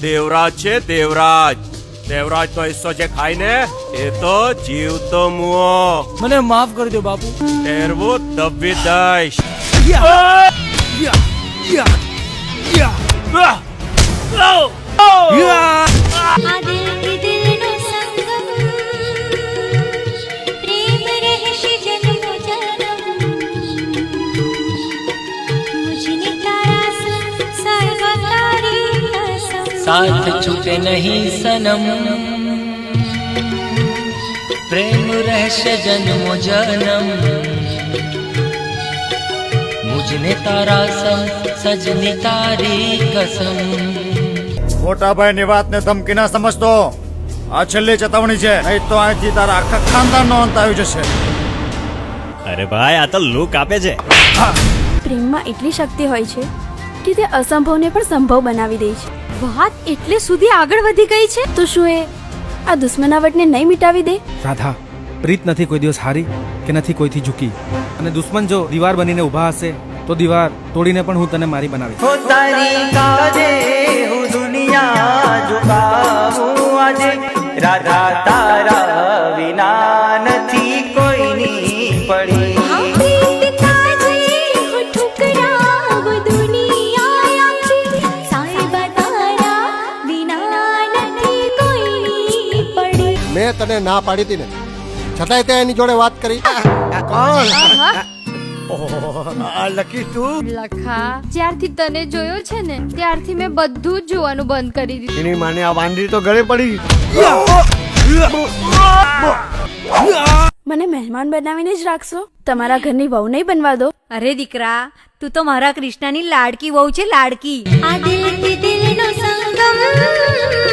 દેવરાજ છે દેવરાજ. દેવરાજ તો હિસ્સો જે ખાય ને એ તો જીવતો મુઓ. મને માફ કરી દો બાપુ. તેરવું દબી દઈશ. साथ छूटे नहीं सनम, प्रेम रहस्य जन्मो जन्म, मुझने तारा संग सजनी तारी कसम. મોટા ભાઈ ની વાત ને ધમકી ના સમજતો. આ છેલ્લી ચેતવણી છે, નહીં તો અહીંથી તારા આખા ખાનદાન નો અંત આવી જશે. અરે ભાઈ આ તો લુક આપે છે. પ્રેમમાં એટલી શક્તિ હોય છે કે તે અસંભવને પણ સંભવ બનાવી દે છે. વાત એટલે સુધી આગળ વધી ગઈ છે તો શું એ આ દુશ્મનાવટને નહીં મિટાવી દે? રાધા, પ્રીત નથી કોઈ દિવસ હારી કે નથી કોઈથી ઝૂકી. અને દુશ્મન જો દીવાર બનીને ઊભા હશે તો દીવાર તોડીને પણ હું તને મારી બનાવીશ. हो तारी काजे हूँ दुनिया झुकाऊं आज, राधा तारा विना નથી કોઈની પડી. મેં તને ના પાડી હતી ને, છતાંય તે એની જોડે વાત કરી. કોણ? લકી તું? લખા, જ્યારથી તને જોયો છે ને ત્યારથી મેં બધું જ જોવાનું બંધ કરી દીધું. એની માને આ વાંદરી તો ગળે પડી. મને મહેમાન બનાવીને જ રાખશો? તમારા ઘરની વહુ નહીં બનવા દો? અરે દીકરા, તું તો મારા કૃષ્ણાની લાડકી વહુ છે, લાડકી. આ દિલ થી દિલ નો સંગમ